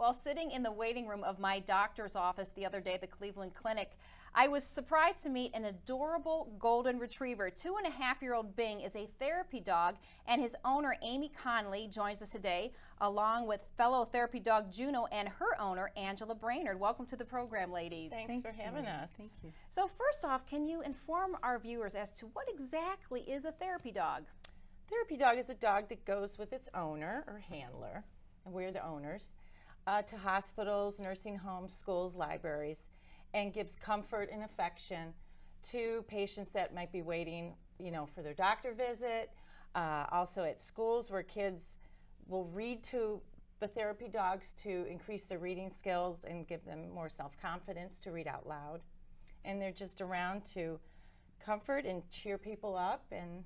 While sitting in the waiting room of my doctor's office the other day at the Cleveland Clinic, I was surprised to meet an adorable golden retriever. 2.5-year-old Bing is a therapy dog, and his owner, Amy Conley, joins us today, along with fellow therapy dog Juno and her owner, Angela Brainard. Welcome to the program, ladies. Thanks for having us. Thank you. So first off, can you inform our viewers as to what exactly is a therapy dog? Therapy dog is a dog that goes with its owner or handler, and we're the owners, to hospitals, nursing homes, schools, libraries, and gives comfort and affection to patients that might be waiting, for their doctor visit. Also at schools where kids will read to the therapy dogs to increase their reading skills and give them more self-confidence to read out loud. And they're just around to comfort and cheer people up and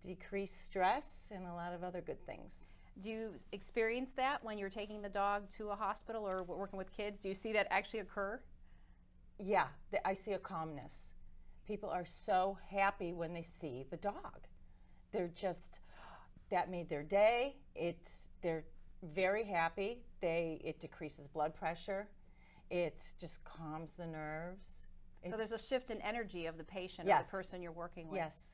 decrease stress and a lot of other good things. Do you experience that when you're taking the dog to a hospital or working with kids? Do you see that actually occur? Yeah, I see a calmness. People are so happy when they see the dog. They're just, that made their day. They're very happy. It decreases blood pressure. It just calms the nerves. So there's a shift in energy of the patient Yes. or the person you're working with. Yes.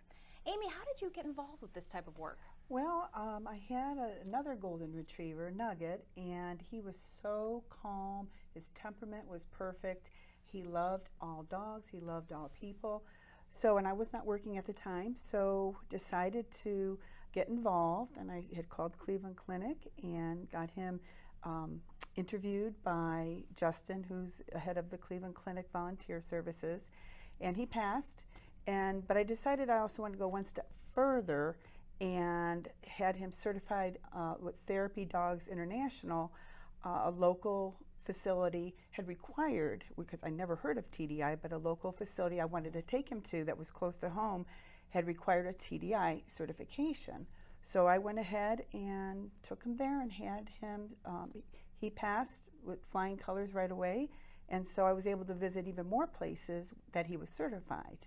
Amy, how did you get involved with this type of work? Well, I had another golden retriever, Nugget, and he was so calm. His temperament was perfect. He loved all dogs. He loved all people. So, and I was not working at the time, so decided to get involved. And I had called Cleveland Clinic and got him interviewed by Justin, who's head of the Cleveland Clinic Volunteer Services, and he passed. But I decided I also wanted to go one step further and had him certified with Therapy Dogs International. A local facility had required, because I never heard of TDI, but a local facility I wanted to take him to that was close to home had required a TDI certification. So I went ahead and took him there and had him, he passed with flying colors right away, and so I was able to visit even more places that he was certified.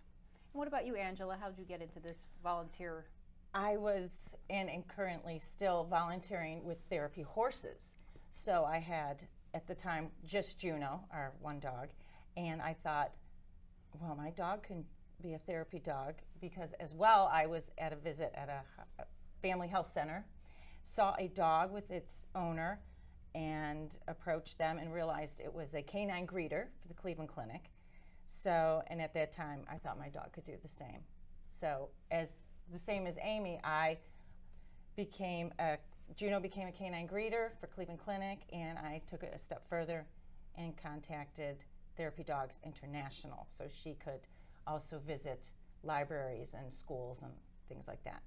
What about you, Angela? How did you get into this volunteer? I was and am currently still volunteering with therapy horses. So I had, at the time, just Juno, our one dog, and I thought, well, my dog can be a therapy dog, because as well, I was at a visit at a family health center, saw a dog with its owner, and approached them and realized it was a canine greeter for the Cleveland Clinic. So, and at that time, I thought my dog could do the same. So, as the same as Amy, Juno became a canine greeter for Cleveland Clinic, and I took it a step further and contacted Therapy Dogs International so she could also visit libraries and schools and things like that.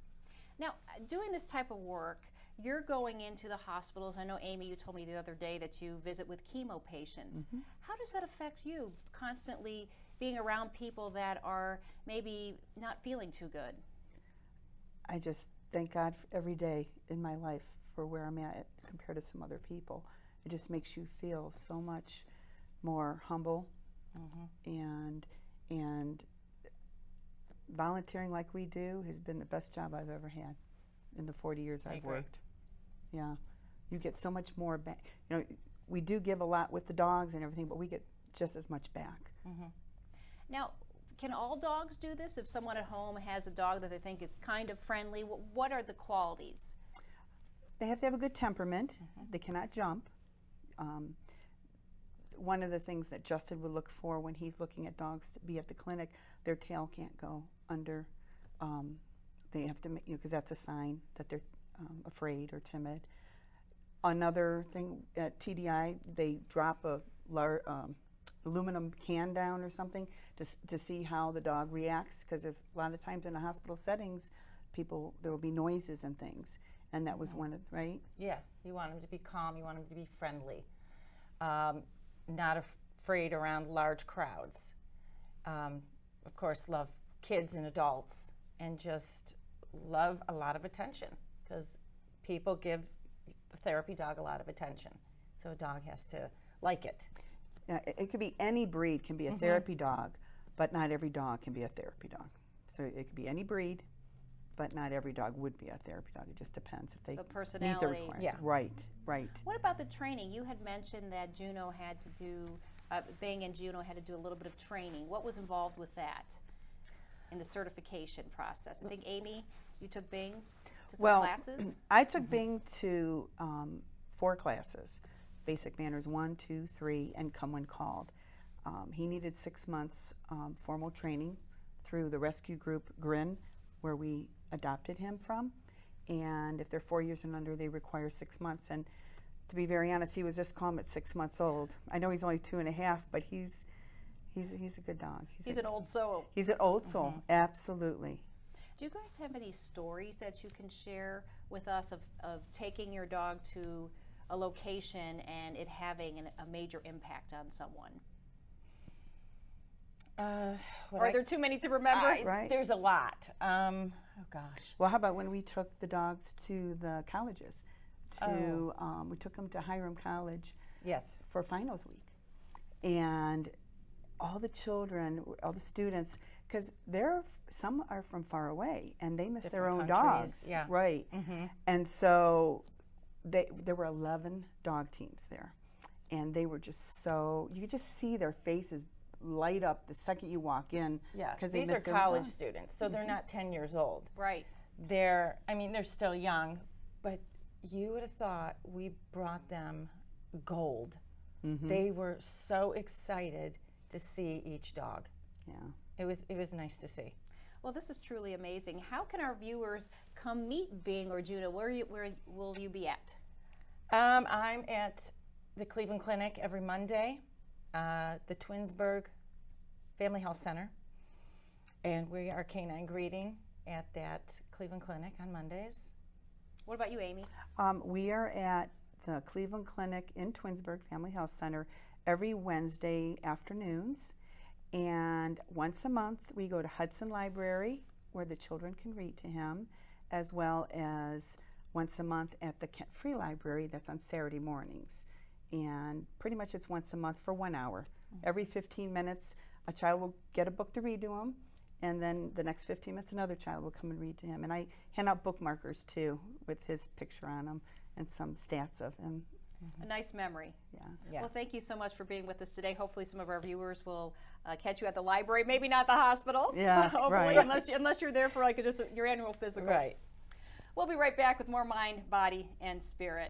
Now, doing this type of work, you're going into the hospitals. I know, Amy, you told me the other day that you visit with chemo patients. Mm-hmm. How does that affect you, constantly being around people that are maybe not feeling too good? I just thank God every day in my life for where I'm at compared to some other people. It just makes you feel so much more humble, mm-hmm. and volunteering like we do has been the best job I've ever had in the 40 years I've worked. Yeah, you get so much more back. We do give a lot with the dogs and everything, but we get just as much back. Mm-hmm. Now, can all dogs do this? If someone at home has a dog that they think is kind of friendly, what are the qualities? They have to have a good temperament. Mm-hmm. They cannot jump. One of the things that Justin would look for when he's looking at dogs to be at the clinic, their tail can't go under. They have to, because that's a sign that they're afraid or timid. Another thing at TDI, they drop a aluminum can down or something to see how the dog reacts, because there's a lot of times in the hospital settings, there will be noises and things, and that was one of, right? Yeah, you want them to be calm, you want them to be friendly, not afraid around large crowds. Of course, love kids and adults, and just love a lot of attention, because people give the therapy dog a lot of attention, so a dog has to like it. Yeah, it could be any breed can be a therapy dog, but not every dog can be a therapy dog. So it could be any breed, but not every dog would be a therapy dog. It just depends if they The meet the personality. requirements. Yeah. Right, right. What about the training? You had mentioned that Juno had to do, Bing and Juno had to do a little bit of training. What was involved with that in the certification process? I think, Amy, you took Bing to some classes? I took Bing to 4 classes, Basic Manners 1, 2, 3, and Come When Called. He needed 6 months formal training through the rescue group GRIN, where we adopted him from. And if they're 4 years and under, they require 6 months. And to be very honest, he was this calm at 6 months old. I know he's only 2.5, but he's a good dog. He's an old soul. He's an old soul, absolutely. Do you guys have any stories that you can share with us of taking your dog to a location and it having a major impact on someone? Are there too many to remember? Right. There's a lot. Oh gosh. Well, how about when we took the dogs to the colleges? We took them to Hiram College Yes. for finals week. And all the children, all the students, because some are from far away and they miss their own Different countries, dogs. yeah. Right. And so there were 11 dog teams there. And they were just so, you could just see their faces light up the second you walk in. Yeah. Because These are college students, so they're not 10 years old. Right. They're still young, but you would have thought we brought them gold. They were so excited to see each dog. Yeah. It was nice to see. Well, this is truly amazing. How can our viewers come meet Bing or Juno? Where will you be at? I'm at the Cleveland Clinic every Monday, the Twinsburg Family Health Center, and we are canine greeting at that Cleveland Clinic on Mondays. What about you, Amy? We are at the Cleveland Clinic in Twinsburg Family Health Center every Wednesday afternoons. And once a month, we go to Hudson Library, where the children can read to him, as well as once a month at the Kent Free Library, that's on Saturday mornings. And pretty much it's once a month for 1 hour. Every 15 minutes, a child will get a book to read to him, and then the next 15 minutes, another child will come and read to him. And I hand out bookmarkers, too, with his picture on them and some stats of him. A nice memory. Yeah. Well, thank you so much for being with us today. Hopefully some of our viewers will catch you at the library, maybe not the hospital. Yes, Hopefully, right. unless you're there for like just your annual physical. Right. We'll be right back with more Mind, Body, and Spirit.